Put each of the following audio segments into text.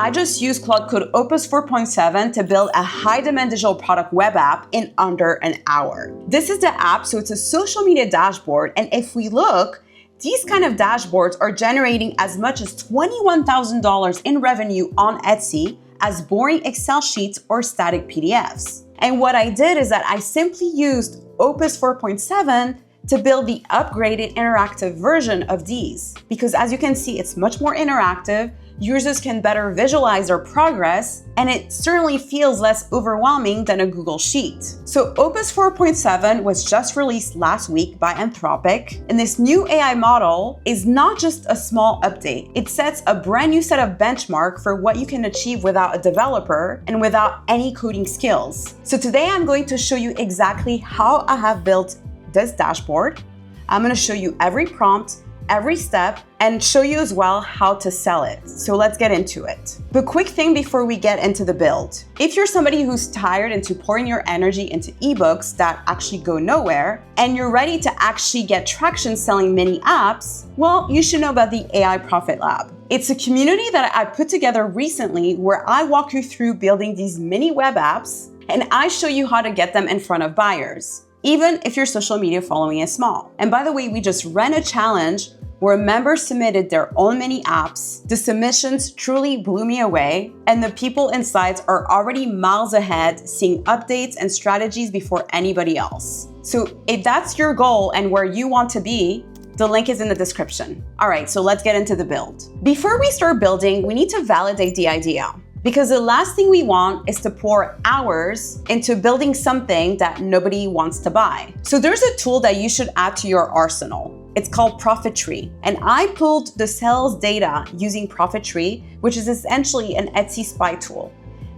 I just used Claude Code Opus 4.7 to build a high-demand digital product web app in under an hour. This is the app, so it's a social media dashboard, and if we look, these kind of dashboards are generating as much as $21,000 in revenue on Etsy as boring Excel sheets or static PDFs. And what I did is that I simply used Opus 4.7 to build the upgraded interactive version of these. Because as you can see, it's much more interactive, users can better visualize their progress, and it certainly feels less overwhelming than a Google Sheet. So Opus 4.7 was just released last week by Anthropic, and this new AI model is not just a small update. It sets a brand new set of benchmark for what you can achieve without a developer and without any coding skills. So today I'm going to show you exactly how I have built this dashboard. I'm going to show you every prompt, every step, and show you as well how to sell it. So let's get into it. But quick thing before we get into the build. If you're somebody who's tired into pouring your energy into ebooks that actually go nowhere, and you're ready to actually get traction selling mini apps, well, you should know about the AI Profit Lab. It's a community that I put together recently where I walk you through building these mini web apps, and I show you how to get them in front of buyers, even if your social media following is small. And by the way, we just ran a challenge where members submitted their own mini apps. The submissions truly blew me away, and the people inside are already miles ahead, seeing updates and strategies before anybody else. So if that's your goal and where you want to be, the link is in the description. All right, so let's get into the build. Before we start building, we need to validate the idea, because the last thing we want is to pour hours into building something that nobody wants to buy. So there's a tool that you should add to your arsenal. It's called Profit Tree, and I pulled the sales data using Profit Tree, which is essentially an Etsy spy tool.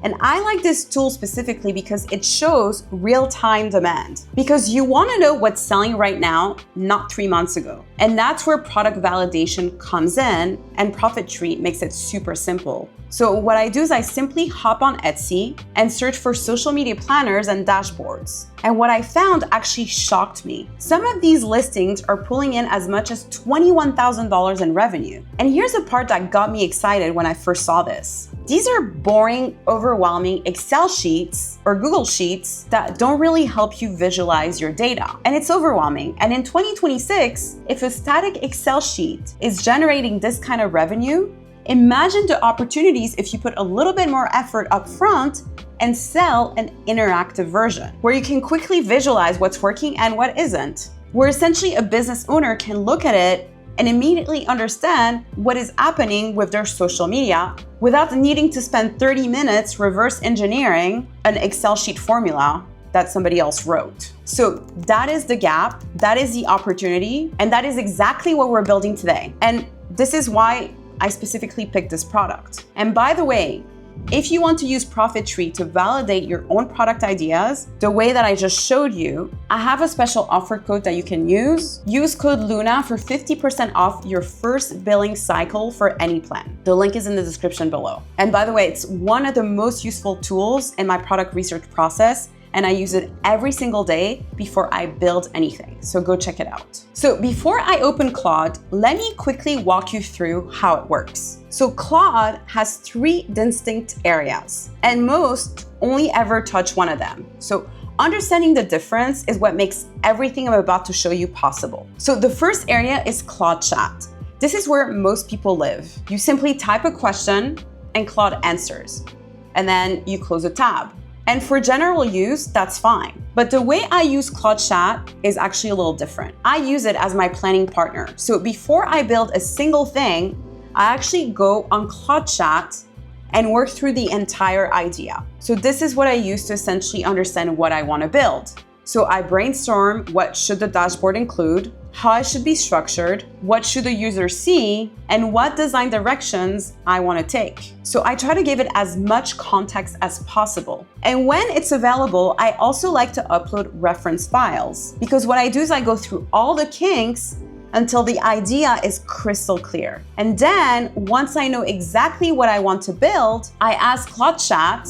And I like this tool specifically because it shows real-time demand. Because you want to know what's selling right now, not 3 months ago. And that's where product validation comes in, and Profit Tree makes it super simple. So what I do is I simply hop on Etsy and search for social media planners and dashboards. And what I found actually shocked me. Some of these listings are pulling in as much as $21,000 in revenue. And here's the part that got me excited when I first saw this. These are boring, overwhelming Excel sheets or Google Sheets that don't really help you visualize your data. And it's overwhelming. And in 2026, if a static Excel sheet is generating this kind of revenue, imagine the opportunities if you put a little bit more effort up front and sell an interactive version where you can quickly visualize what's working and what isn't, where essentially a business owner can look at it and immediately understand what is happening with their social media without needing to spend 30 minutes reverse engineering an Excel sheet formula that somebody else wrote. So that is the gap, that is the opportunity, and that is exactly what we're building today. And this is why I specifically picked this product. And by the way, if you want to use Profit Tree to validate your own product ideas, the way that I just showed you, I have a special offer code that you can use. Use code LUNA for 50% off your first billing cycle for any plan. The link is in the description below. And by the way, it's one of the most useful tools in my product research process, and I use it every single day before I build anything. So go check it out. So before I open Claude, let me quickly walk you through how it works. So Claude has 3 distinct areas, and most only ever touch one of them. So understanding the difference is what makes everything I'm about to show you possible. So the first area is Claude Chat. This is where most people live. You simply type a question and Claude answers, and then you close a tab. And for general use, that's fine. But the way I use Claude Chat is actually a little different. I use it as my planning partner. So before I build a single thing, I actually go on Claude Chat and work through the entire idea. So this is what I use to essentially understand what I want to build. So I brainstorm what should the dashboard include, how it should be structured, what should the user see, and what design directions I want to take. So I try to give it as much context as possible. And when it's available, I also like to upload reference files, because what I do is I go through all the kinks until the idea is crystal clear. And then once I know exactly what I want to build, I ask Claude Chat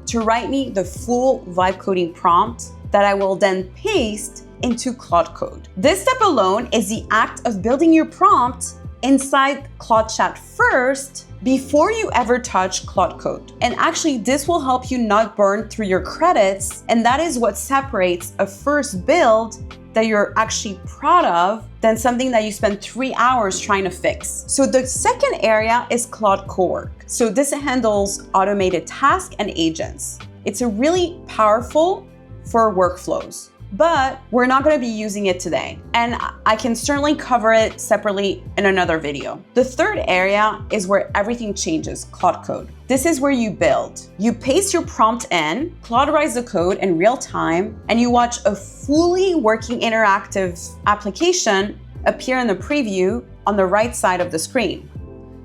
to write me the full vibe coding prompt that I will then paste into Claude Code. This step alone is the act of building your prompt inside Claude Chat first before you ever touch Claude Code. And actually, this will help you not burn through your credits, and that is what separates a first build that you're actually proud of than something that you spend 3 hours trying to fix. So the second area is Claude Cowork. So this handles automated tasks and agents. It's a really powerful for workflows, but we're not going to be using it today. And I can certainly cover it separately in another video. The third area is where everything changes, Claude Code. This is where you build. You paste your prompt in, Claude writes the code in real time, and you watch a fully working interactive application appear in the preview on the right side of the screen.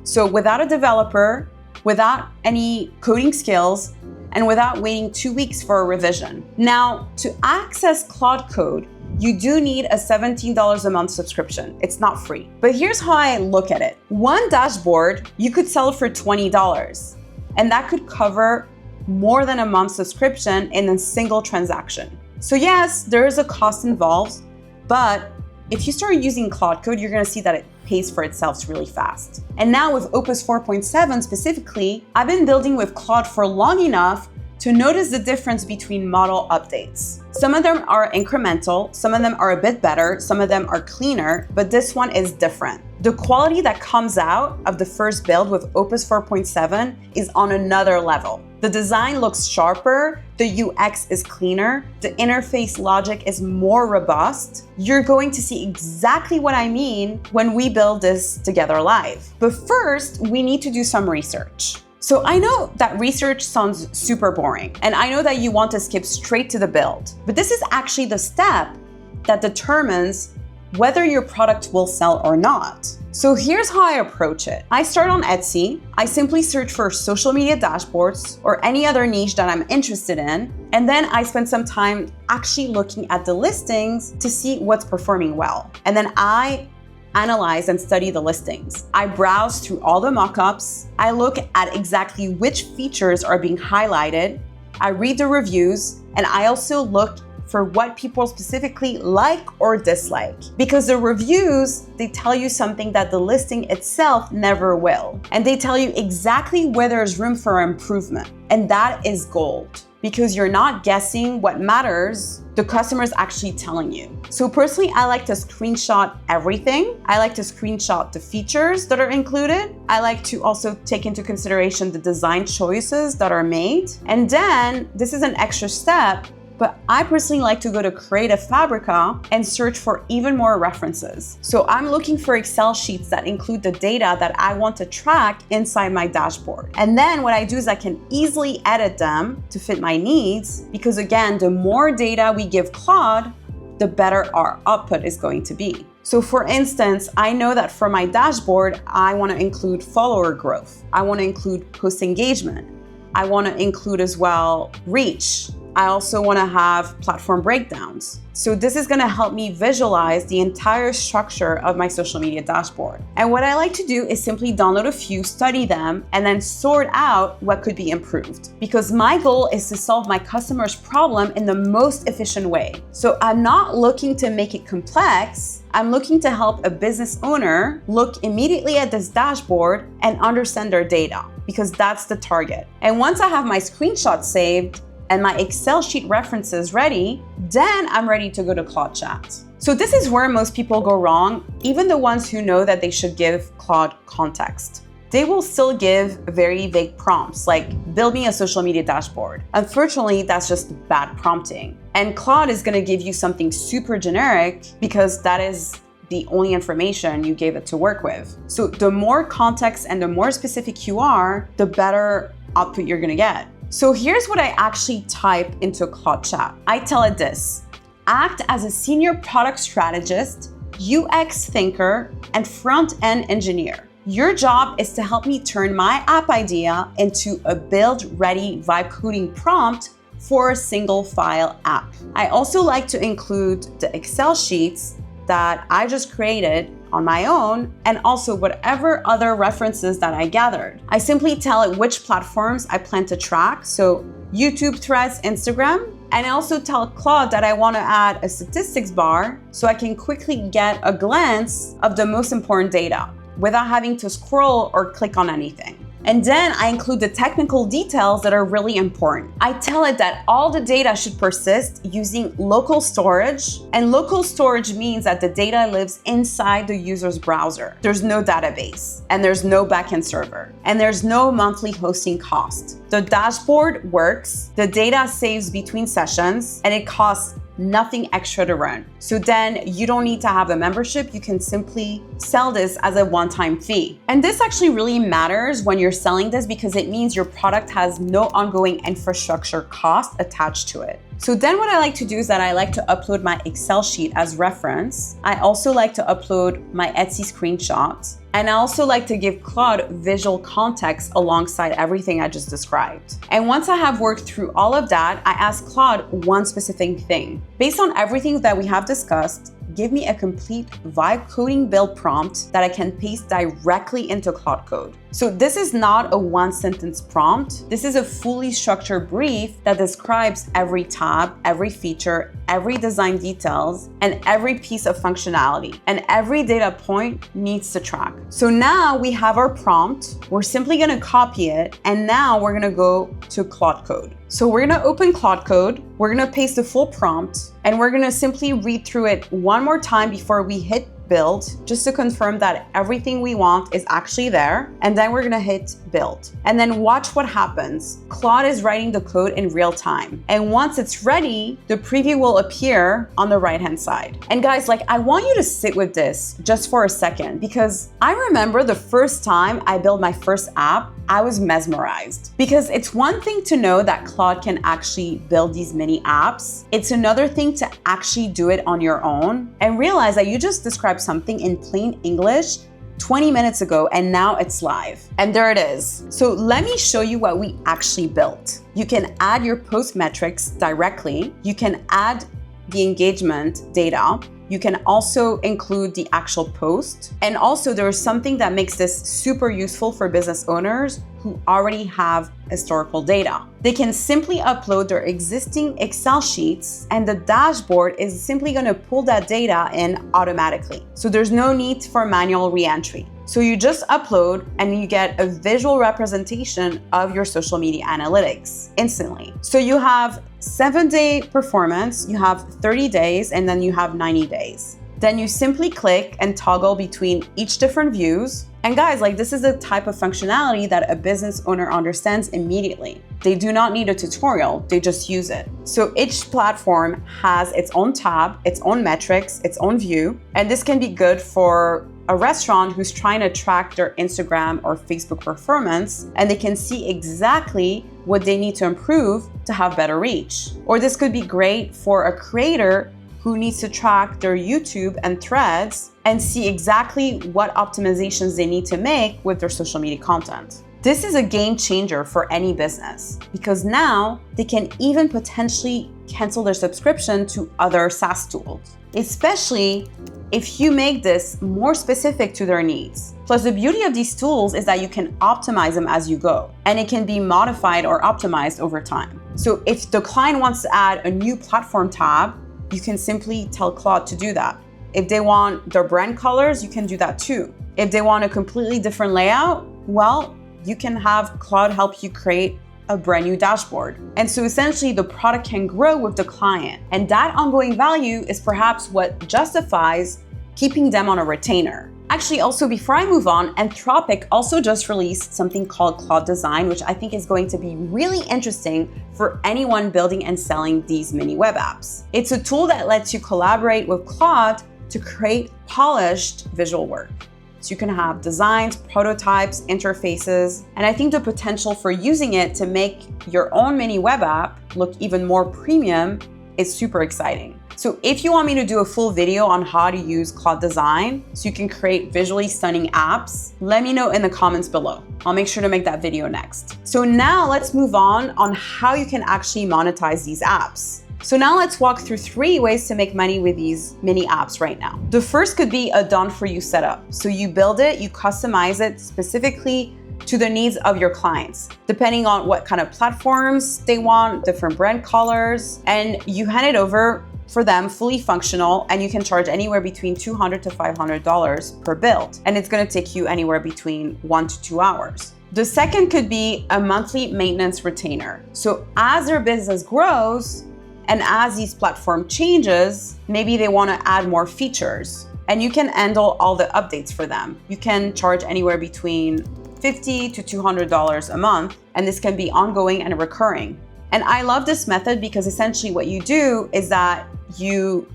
So without a developer, without any coding skills, and without waiting 2 weeks for a revision. Now, to access Claude Code, you do need a $17 a month subscription. It's not free. But here's how I look at it. One dashboard, you could sell for $20, and that could cover more than a month subscription in a single transaction. So yes, there is a cost involved, but if you start using Claude Code, you're gonna see that it pays for itself really fast. And now with Opus 4.7 specifically, I've been building with Claude for long enough to notice the difference between model updates. Some of them are incremental, some of them are a bit better, some of them are cleaner, but this one is different. The quality that comes out of the first build with Opus 4.7 is on another level. The design looks sharper, the UX is cleaner, the interface logic is more robust. You're going to see exactly what I mean when we build this together live. But first, we need to do some research. So I know that research sounds super boring, and I know that you want to skip straight to the build, but this is actually the step that determines whether your product will sell or not. So here's how I approach it. I start on Etsy. I simply search for social media dashboards or any other niche that I'm interested in. And then I spend some time actually looking at the listings to see what's performing well. And then I analyze and study the listings. I browse through all the mockups. I look at exactly which features are being highlighted. I read the reviews, and I also look for what people specifically like or dislike. Because the reviews, they tell you something that the listing itself never will. And they tell you exactly where there's room for improvement. And that is gold, because you're not guessing what matters, the customer's actually telling you. So personally, I like to screenshot everything. I like to screenshot the features that are included. I like to also take into consideration the design choices that are made. And then, this is an extra step, but I personally like to go to Create a Fabrica and search for even more references. So I'm looking for Excel sheets that include the data that I want to track inside my dashboard. And then what I do is I can easily edit them to fit my needs, because again, the more data we give Claude, the better our output is going to be. So for instance, I know that for my dashboard, I want to include follower growth. I want to include post engagement. I want to include as well reach. I also want to have platform breakdowns. So this is going to help me visualize the entire structure of my social media dashboard. And what I like to do is simply download a few, study them, and then sort out what could be improved. Because my goal is to solve my customer's problem in the most efficient way. So I'm not looking to make it complex. I'm looking to help a business owner look immediately at this dashboard and understand their data, because that's the target. And once I have my screenshot saved, and my Excel sheet references ready, then I'm ready to go to Claude Chat. So this is where most people go wrong, even the ones who know that they should give Claude context. They will still give very vague prompts like, build me a social media dashboard. Unfortunately, that's just bad prompting. And Claude is gonna give you something super generic because that is the only information you gave it to work with. So the more context and the more specific you are, the better output you're gonna get. So here's what I actually type into Claude Chat. I tell it this: act as a senior product strategist, UX thinker, and front-end engineer. Your job is to help me turn my app idea into a build-ready vibe coding prompt for a single file app. I also like to include the Excel sheets that I just created on my own, and also whatever other references that I gathered. I simply tell it which platforms I plan to track, so YouTube, Threads, Instagram, and I also tell Claude that I want to add a statistics bar so I can quickly get a glance of the most important data without having to scroll or click on anything. And then I include the technical details that are really important. I tell it that all the data should persist using local storage. And local storage means that the data lives inside the user's browser. There's no database, and there's no backend server, and there's no monthly hosting cost. The dashboard works, the data saves between sessions, and it costs nothing extra to run. So then you don't need to have a membership. You can simply sell this as a one-time fee. And this actually really matters when you're selling this because it means your product has no ongoing infrastructure cost attached to it. So then what I like to do is that I like to upload my Excel sheet as reference. I also like to upload my Etsy screenshots. And I also like to give Claude visual context alongside everything I just described. And once I have worked through all of that, I ask Claude one specific thing. Based on everything that we have discussed, give me a complete vibe coding build prompt that I can paste directly into Claude Code. So this is not a one-sentence prompt. This is a fully structured brief that describes every tab, every feature, every design details, and every piece of functionality. And every data point needs to track. So now we have our prompt. We're simply gonna copy it, and now we're gonna go to Claude Code. So we're gonna open Claude Code, we're gonna paste the full prompt, and we're gonna simply read through it one more time before we hit build, just to confirm that everything we want is actually there. And then we're gonna hit build. And then watch what happens. Claude is writing the code in real time. And once it's ready, the preview will appear on the right-hand side. And guys, like, I want you to sit with this just for a second, because I remember the first time I built my first app, I was mesmerized. Because it's one thing to know that Claude can actually build these mini apps. It's another thing to actually do it on your own and realize that you just described something in plain English 20 minutes ago and now it's live. And there it is. So let me show you what we actually built. You can add your post metrics directly. You can add the engagement data. You can also include the actual post. And also there is something that makes this super useful for business owners who already have historical data. They can simply upload their existing Excel sheets and the dashboard is simply gonna pull that data in automatically. So there's no need for manual re-entry. So you just upload and you get a visual representation of your social media analytics instantly. So you have 7-day performance, you have 30 days, and then you have 90 days. Then you simply click and toggle between each different views. And guys, like, this is the type of functionality that a business owner understands immediately. They do not need a tutorial, they just use it. So each platform has its own tab, its own metrics, its own view. And this can be good for a restaurant who's trying to track their Instagram or Facebook performance, and they can see exactly what they need to improve to have better reach. Or this could be great for a creator who needs to track their YouTube and threads and see exactly what optimizations they need to make with their social media content. This is a game changer for any business because now they can even potentially cancel their subscription to other SaaS tools, especially if you make this more specific to their needs. Plus, the beauty of these tools is that you can optimize them as you go, and it can be modified or optimized over time. So if the client wants to add a new platform tab, you can simply tell Claude to do that. If they want their brand colors, you can do that too. If they want a completely different layout, well, you can have Claude help you create a brand new dashboard. And so essentially the product can grow with the client. And that ongoing value is perhaps what justifies keeping them on a retainer. Actually, also before I move on, Anthropic also just released something called Claude Design, which I think is going to be really interesting for anyone building and selling these mini web apps. It's a tool that lets you collaborate with Claude to create polished visual work. So you can have designs, prototypes, interfaces, and I think the potential for using it to make your own mini web app look even more premium is super exciting. So if you want me to do a full video on how to use Claude Design so you can create visually stunning apps, let me know in the comments below. I'll make sure to make that video next. So now let's move on how you can actually monetize these apps. So now let's walk through 3 ways to make money with these mini apps right now. The first could be a done-for-you setup. So you build it, you customize it specifically to the needs of your clients, depending on what kind of platforms they want, different brand colors, and you hand it over for them fully functional, and you can charge anywhere between $200 to $500 per build. And it's gonna take you anywhere between 1 to 2 hours. The second could be a monthly maintenance retainer. So as their business grows and as these platform changes, maybe they want to add more features and you can handle all the updates for them. You can charge anywhere between $50 to $200 a month, and this can be ongoing and recurring. And I love this method because essentially what you do is that you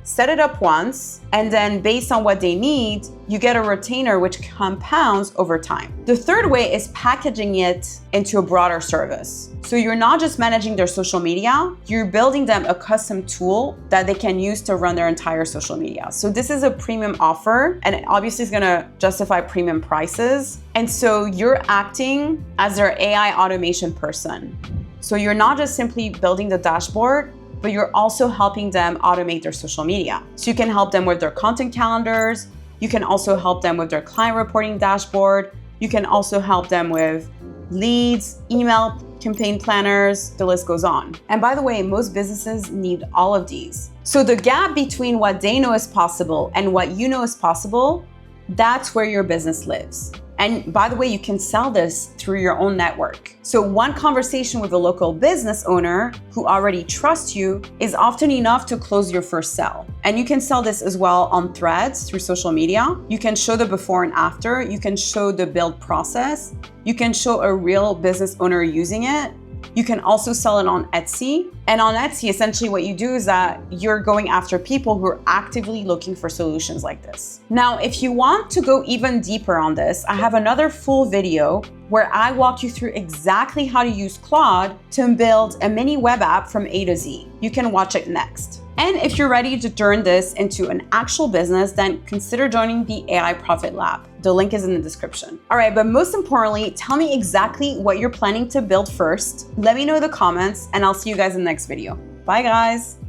set it up once, and then based on what they need, you get a retainer which compounds over time. The third way is packaging it into a broader service. So you're not just managing their social media, you're building them a custom tool that they can use to run their entire social media. So this is a premium offer, and it obviously is gonna justify premium prices. And so you're acting as their AI automation person. So you're not just simply building the dashboard, but you're also helping them automate their social media. So you can help them with their content calendars. You can also help them with their client reporting dashboard. You can also help them with leads, email campaign planners, the list goes on. And by the way, most businesses need all of these. So the gap between what they know is possible and what you know is possible, that's where your business lives. And by the way, you can sell this through your own network. So one conversation with a local business owner who already trusts you is often enough to close your first sale. And you can sell this as well on threads through social media. You can show the before and after. You can show the build process. You can show a real business owner using it. You can also sell it on Etsy. And on Etsy, essentially what you do is that you're going after people who are actively looking for solutions like this. Now, if you want to go even deeper on this, I have another full video where I walk you through exactly how to use Claude to build a mini web app from A to Z. You can watch it next. And if you're ready to turn this into an actual business, then consider joining the AI Profit Lab. The link is in the description. All right, but most importantly, tell me exactly what you're planning to build first. Let me know in the comments, and I'll see you guys in the next video. Bye, guys.